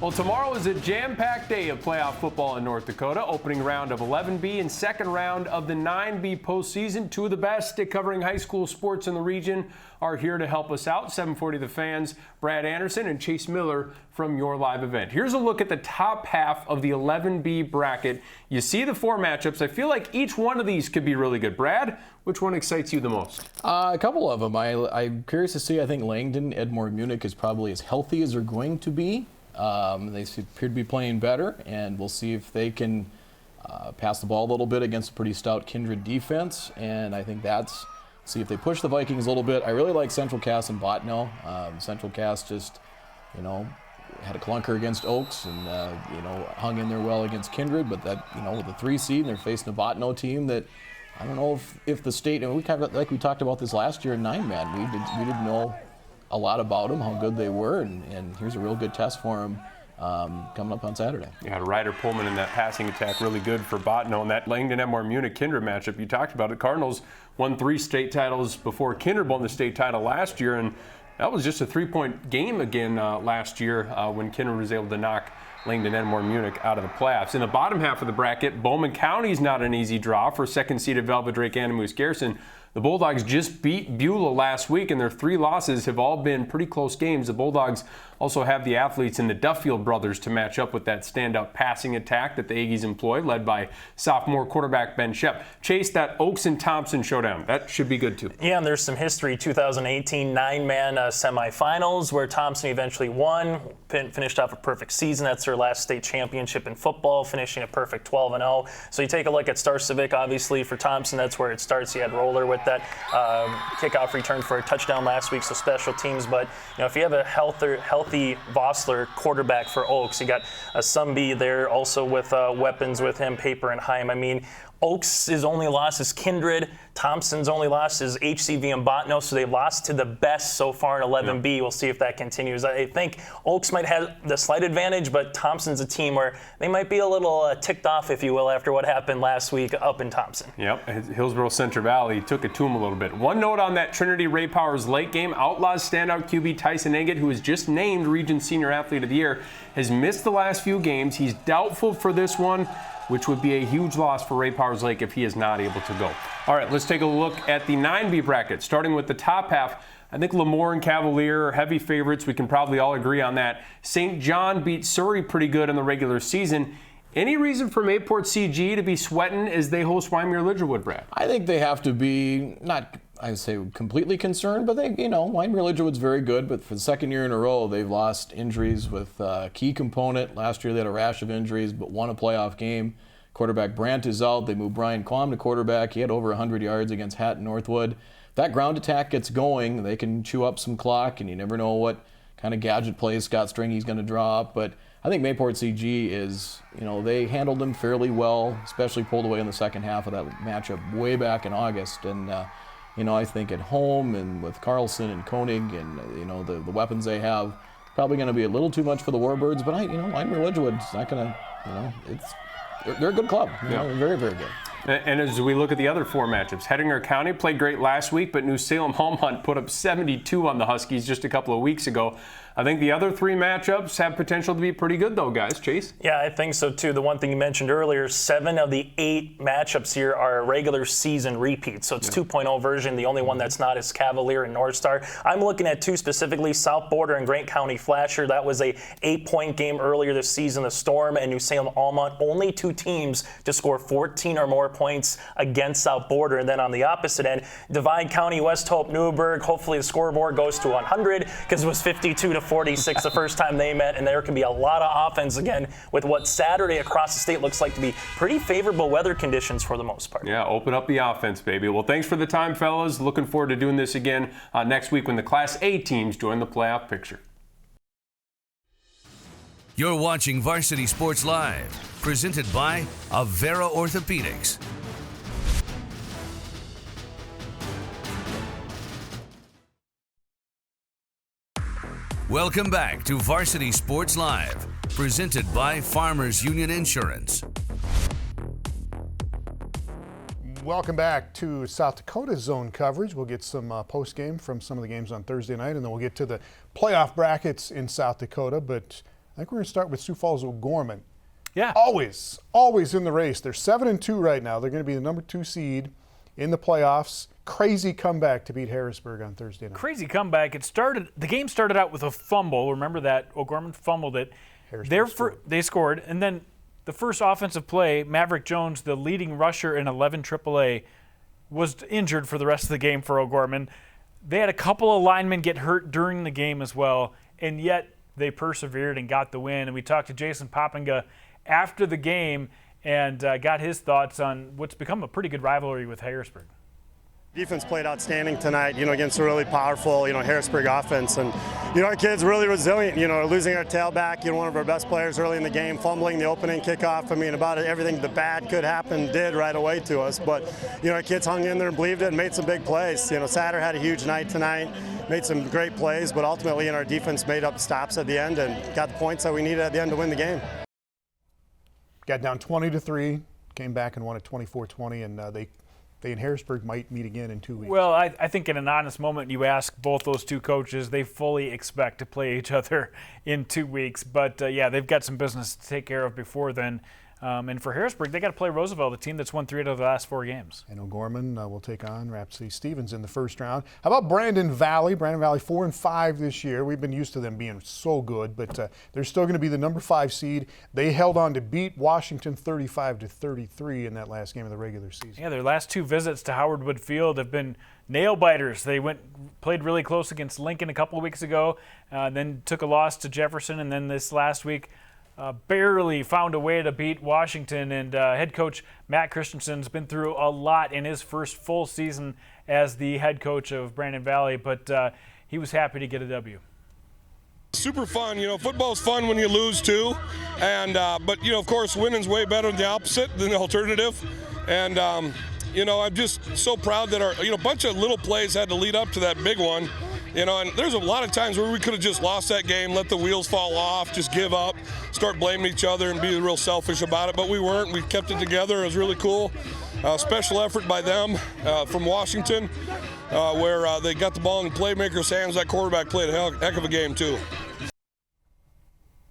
Well, tomorrow is a jam-packed day of playoff football in North Dakota. Opening round of 11B and second round of the 9B postseason. Two of the best at covering high school sports in the region are here to help us out. 740 The Fans, Brad Anderson and Chase Miller from your live event. Here's a look at the top half of the 11B bracket. You see the 4 matchups. I feel like each one of these could be really good. Brad, which one excites you the most? A couple of them. I'm curious to see. I think Langdon, Edmore, Munich is probably as healthy as they're going to be. They appear to be playing better, and we'll see if they can pass the ball a little bit against a pretty stout Kindred defense. And I think see if they push the Vikings a little bit. I really like Central Cass and Bottineau. Central Cass just, had a clunker against Oaks and, hung in there well against Kindred. But that, with the 3 seed, and they're facing a Bottineau team that I don't know if the state, and we talked about this last year in 9-man, we didn't know a lot about them, how good they were, and here's a real good test for them coming up on Saturday. Yeah, Ryder Pullman in that passing attack really good for Bottineau. And that Langdon-Edmore Munich Kindred matchup, you talked about it. Cardinals won 3 state titles before Kindred won the state title last year, and that was just a 3-point game again last year when Kindred was able to knock Langdon-Edmore Munich out of the playoffs. In the bottom half of the bracket, Bowman County's not an easy draw for second-seeded Velvet Drake Anamoose Garrison. The Bulldogs just beat Beulah last week, and their 3 losses have all been pretty close games. The Bulldogs also have the athletes in the Duffield brothers to match up with that standout passing attack that the Aggies employ, led by sophomore quarterback Ben Shep. Chase, that Oaks and Thompson showdown, that should be good too. Yeah, and there's some history. 2018 9-man semifinals where Thompson eventually won, finished off a perfect season. That's their last state championship in football, finishing a perfect 12-0. So you take a look at Star Civic, obviously for Thompson, that's where it starts. You had Roller with that kickoff return for a touchdown last week, so special teams. But if you have a healthy Vossler quarterback for Oaks, you got a Sumby there also with weapons with him, Paper and Heim. I mean, Oaks' only loss is Kindred. Thompson's only loss is HCV and Bottineau, so they've lost to the best so far in 11B. Yeah. We'll see if that continues. I think Oaks might have the slight advantage, but Thompson's a team where they might be a little ticked off, if you will, after what happened last week up in Thompson. Yep, Hillsborough Central Valley took it to him a little bit. One note on that Trinity Ray Powers late game, Outlaws standout QB Tyson Eggett, who was just named Region Senior Athlete of the Year, has missed the last few games. He's doubtful for this one, which would be a huge loss for Ray Powers Lake if he is not able to go. All right, let's take a look at the 9B bracket. Starting with the top half, I think Lemoore and Cavalier are heavy favorites. We can probably all agree on that. St. John beat Surrey pretty good in the regular season. Any reason for Mayport CG to be sweating as they host Wyoming Lidgerwood, Brad? I think they have to be, not, I say completely concerned, but they, Wyoming Lidgerwood's very good, but for the second year in a row, they've lost injuries with a key component. Last year they had a rash of injuries, but won a playoff game. Quarterback Brandt is out. They moved Brian Quam to quarterback. He had over 100 yards against Hatton Northwood. If that ground attack gets going, they can chew up some clock, and you never know what kind of gadget plays Scott Stringy's going to draw up. But I think Mayport CG is, they handled them fairly well, especially pulled away in the second half of that matchup way back in August. And, I think at home and with Carlson and Koenig and, the weapons they have, probably going to be a little too much for the Warbirds. But, Wyoming Lidgerwood's not going to, they're a good club. They're very, very good. And as we look at the other 4 matchups, Hettinger County played great last week, but New Salem Hallmont put up 72 on the Huskies just a couple of weeks ago. I think the other 3 matchups have potential to be pretty good, though, guys. Chase? Yeah, I think so, too. The one thing you mentioned earlier, 7 of the 8 matchups here are regular season repeats. So it's 2.0 version. The only one that's not is Cavalier and North Star. I'm looking at 2 specifically, South Border and Grant County Flasher. That was a 8-point game earlier this season. The Storm and New Salem Almont, only 2 teams to score 14 or more points against South Border. And then on the opposite end, Divide County, West Hope, Newburgh. Hopefully the scoreboard goes to 100 because it was 52-46 the first time they met, and there can be a lot of offense again with what Saturday across the state looks like to be pretty favorable weather conditions for the most part. Yeah, open up the offense, baby. Well, thanks for the time, fellas. Looking forward to doing this again next week when the Class A teams join the playoff picture. You're watching Varsity Sports Live, presented by Avera Orthopedics. Welcome back to Varsity Sports Live, presented by Farmers Union Insurance. Welcome back to South Dakota zone coverage. We'll get some post-game from some of the games on Thursday night, and then we'll get to the playoff brackets in South Dakota. But I think we're going to start with Sioux Falls OGorman. Yeah. Always in the race. They're 7-2 right now. They're going to be the number 2 seed in the playoffs. Crazy comeback to beat Harrisburg on Thursday night. Crazy comeback. The game started out with a fumble. Remember that? OGorman fumbled it. They scored. And then the first offensive play, Maverick Jones, the leading rusher in 11 AAA, was injured for the rest of the game for OGorman. They had a couple of linemen get hurt during the game as well, and yet they persevered and got the win. And we talked to Jason Poppinga after the game and got his thoughts on what's become a pretty good rivalry with Harrisburg. Defense played outstanding tonight, against a really powerful, Harrisburg offense. And, our kids really resilient, losing our tailback, one of our best players early in the game, fumbling the opening kickoff. I mean, about everything the bad could happen did right away to us. But, our kids hung in there and believed it and made some big plays. Satter had a huge night tonight, made some great plays, but ultimately, our defense made up stops at the end and got the points that we needed at the end to win the game. Got down 20-3, came back and won at 24-20, and they in Harrisburg might meet again in 2 weeks. Well, I think in an honest moment, you ask both those two coaches, they fully expect to play each other in 2 weeks. But, they've got some business to take care of before then. And for Harrisburg, they got to play Roosevelt, a team that's won 3 out of the last 4 games. And OGorman will take on Rhapsody Stevens in the first round. How about Brandon Valley? Brandon Valley 4-5 this year. We've been used to them being so good, but they're still going to be the number 5 seed. They held on to beat Washington 35-33 in that last game of the regular season. Yeah, their last 2 visits to Howard Wood Field have been nail biters. They played really close against Lincoln a couple of weeks ago, then took a loss to Jefferson, and then this last week barely found a way to beat Washington. And head coach Matt Christensen's been through a lot in his first full season as the head coach of Brandon Valley, but he was happy to get a W. Super fun, football's fun when you lose too, and but of course winning's way better than the opposite, than the alternative, and I'm just so proud that our a bunch of little plays had to lead up to that big one. And there's a lot of times where we could have just lost that game, let the wheels fall off, just give up, start blaming each other and be real selfish about it, but we weren't. We kept it together. It was really cool. Special effort by them from Washington, where they got the ball in the playmaker's hands. That quarterback played a heck of a game, too.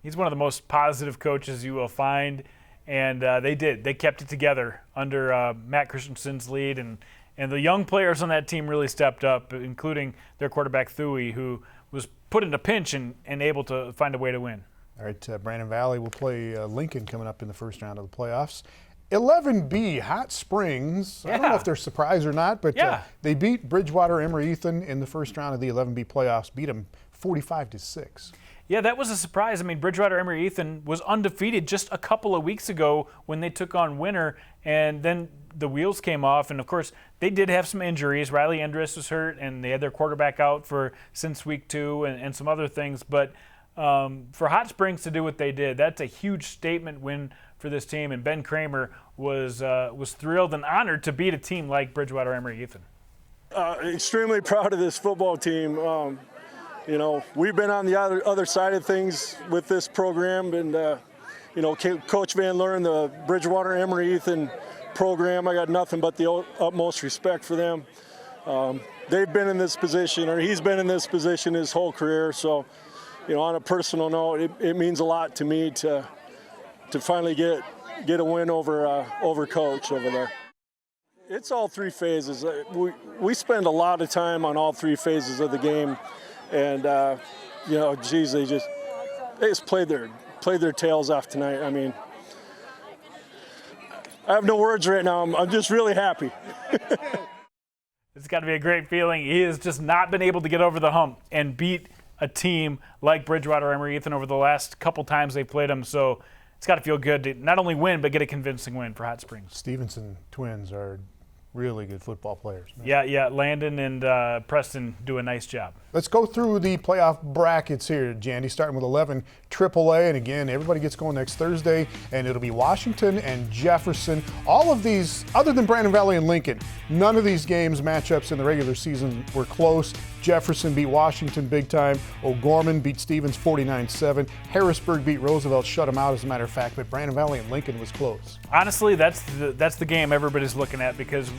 He's one of the most positive coaches you will find, and they did. They kept it together under Matt Christensen's lead, and the young players on that team really stepped up, including their quarterback, Thuy, who was put in a pinch and able to find a way to win. All right, Brandon Valley will play Lincoln coming up in the first round of the playoffs. 11B, Hot Springs. I don't know if they're surprised or not, but they beat Bridgewater Emory Ethan in the first round of the 11B playoffs, beat them 45-6. Yeah, that was a surprise. I mean, Bridgewater Emory Ethan was undefeated just a couple of weeks ago when they took on Winter, and then the wheels came off. And, of course, they did have some injuries. Riley Endress was hurt, and they had their quarterback out since week 2 and some other things. But for Hot Springs to do what they did, that's a huge statement win for this team. And Ben Kramer was thrilled and honored to beat a team like Bridgewater Emory Ethan. Extremely proud of this football team. We've been on the other side of things with this program, and Coach Van Leeuwen, the Bridgewater Emory Ethan program, I got nothing but the utmost respect for them. They've been in this position, or he's been in this position his whole career, so on a personal note, it means a lot to me to finally get a win over Coach over there. It's all three phases. We spend a lot of time on all three phases of the game, and geez, they just played their tails off tonight. I mean, I have no words right now. I'm just really happy. It's got to be a great feeling. He has just not been able to get over the hump and beat a team like Bridgewater, Emory, Ethan over the last couple times they played him. So it's got to feel good to not only win, but get a convincing win for Hot Springs. Stevenson twins are really good football players, man. Yeah. Landon and Preston do a nice job. Let's go through the playoff brackets here, Jandy, starting with 11 AAA. And again, everybody gets going next Thursday, and it'll be Washington and Jefferson. All of these, other than Brandon Valley and Lincoln, none of these games matchups in the regular season were close. Jefferson beat Washington big time. OGorman beat Stevens 49-7. Harrisburg beat Roosevelt, shut them out as a matter of fact, but Brandon Valley and Lincoln was close. Honestly, that's the game everybody's looking at, because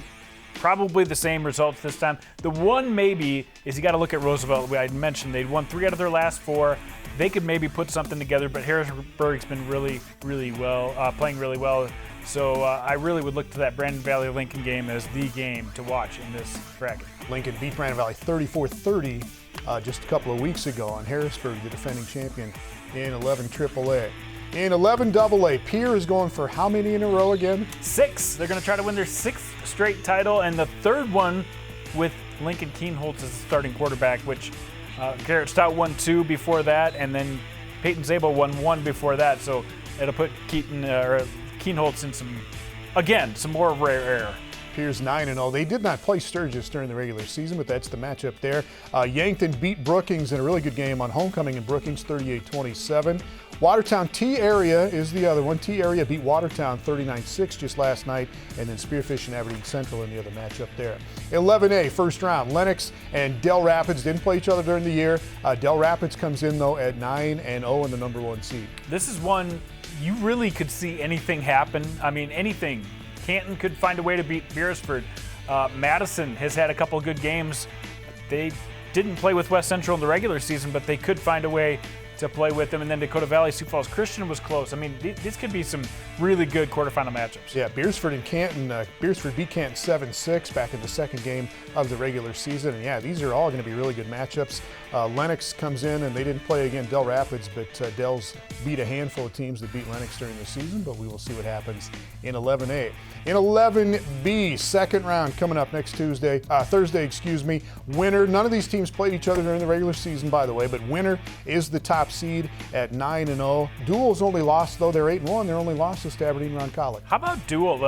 probably the same results this time. The one maybe is you got to look at Roosevelt. I mentioned they'd won 3 out of their last 4. They could maybe put something together, but Harrisburg's been really well, playing really well. So I really would look to that Brandon Valley-Lincoln game as the game to watch in this bracket. Lincoln beat Brandon Valley 34-30 just a couple of weeks ago on Harrisburg, the defending champion in 11 AAA. In 11 AA, Pierre is going for how many in a row again? 6. They're going to try to win their 6th straight title, and the 3rd one with Lincoln Keenholz as the starting quarterback, which Garrett Stout won 2 before that, and then Peyton Zabel won 1 before that. So it'll put Keenholz in some more rare air. Pierce 9-0. They did not play Sturgis during the regular season, but that's the matchup there. Yankton beat Brookings in a really good game on homecoming in Brookings, 38-27. Watertown T-Area is the other one. T-Area beat Watertown 39-6 just last night, and then Spearfish and Aberdeen Central in the other matchup there. 11A, first round. Lennox and Dell Rapids didn't play each other during the year. Dell Rapids comes in, though, at 9-0 and the number 1 seed. This is one you really could see anything happen. I mean, anything. Canton could find a way to beat Beresford. Madison has had a couple of good games. They didn't play with West Central in the regular season, but they could find a way to play with them. And then Dakota Valley, Sioux Falls Christian was close. I mean, this could be some really good quarterfinal matchups. Yeah, Beresford and Canton. Beresford beat Canton 7-6 back in the second game of the regular season. And yeah, these are all going to be really good matchups. Lennox comes in, and they didn't play again Dell Rapids, but Dell's beat a handful of teams that beat Lennox during the season, but we will see what happens in 11A. In 11B, second round coming up next Thursday, winner. None of these teams played each other during the regular season, by the way, but winner is the top seed at 9-0. Duel's only lost, though, they're 8-1. Their only loss is to Aberdeen Ron College. How about Duel?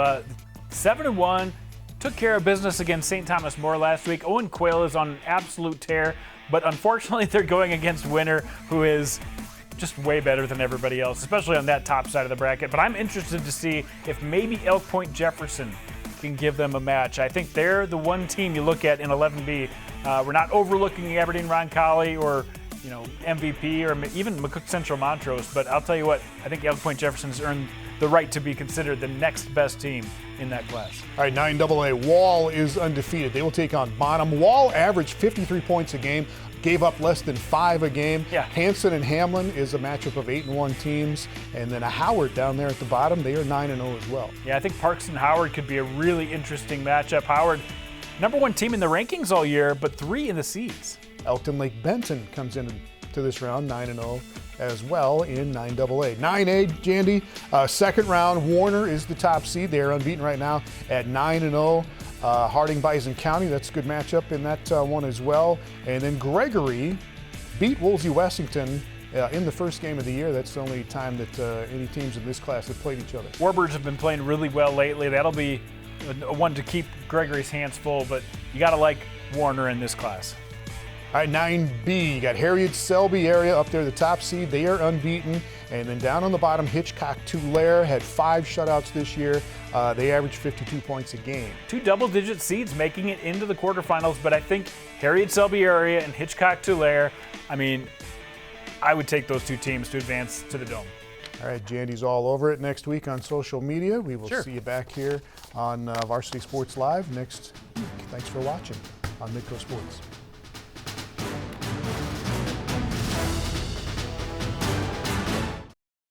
7-1, took care of business against St. Thomas More last week. Owen Quayle is on an absolute tear, but unfortunately they're going against Winner, who is just way better than everybody else, especially on that top side of the bracket. But I'm interested to see if maybe Elk Point Jefferson can give them a match. I think they're the one team you look at in 11B. We're not overlooking Aberdeen Roncalli or MVP or even McCook Central Montrose, but I'll tell you what, I think Elk Point Jefferson has earned the right to be considered the next best team in that class. All right, 9AA, Wall is undefeated. They will take on Bonham. Wall averaged 53 points a game, gave up less than 5 a game. Yeah. Hanson and Hamlin is a matchup of 8-1 teams, and then a Howard down there at the bottom. They are 9-0 as well. Yeah, I think Parks and Howard could be a really interesting matchup. Howard, number 1 team in the rankings all year, but 3 in the seeds. Elkton Lake Benton comes into this round 9-0 as well in 9AA. 9A, Jandy, second round. Warner is the top seed. They are unbeaten right now at 9-0. Harding Bison County, that's a good matchup in that one as well. And then Gregory beat Woolsey Wessington in the first game of the year. That's the only time that any teams in this class have played each other. Warbirds have been playing really well lately. That'll be one to keep Gregory's hands full, but you got to like Warner in this class. All right, 9B, you got Harriet, Selby area up there, the top seed. They are unbeaten. And then down on the bottom, Hitchcock Tulare had 5 shutouts this year. They averaged 52 points a game. 2 double-digit seeds making it into the quarterfinals, but I think Harriet, Selby area and Hitchcock Tulare, I mean, I would take those 2 teams to advance to the Dome. All right, Jandy's all over it next week on social media. We will see you back here on Varsity Sports Live next week. Thanks for watching on Midco Sports.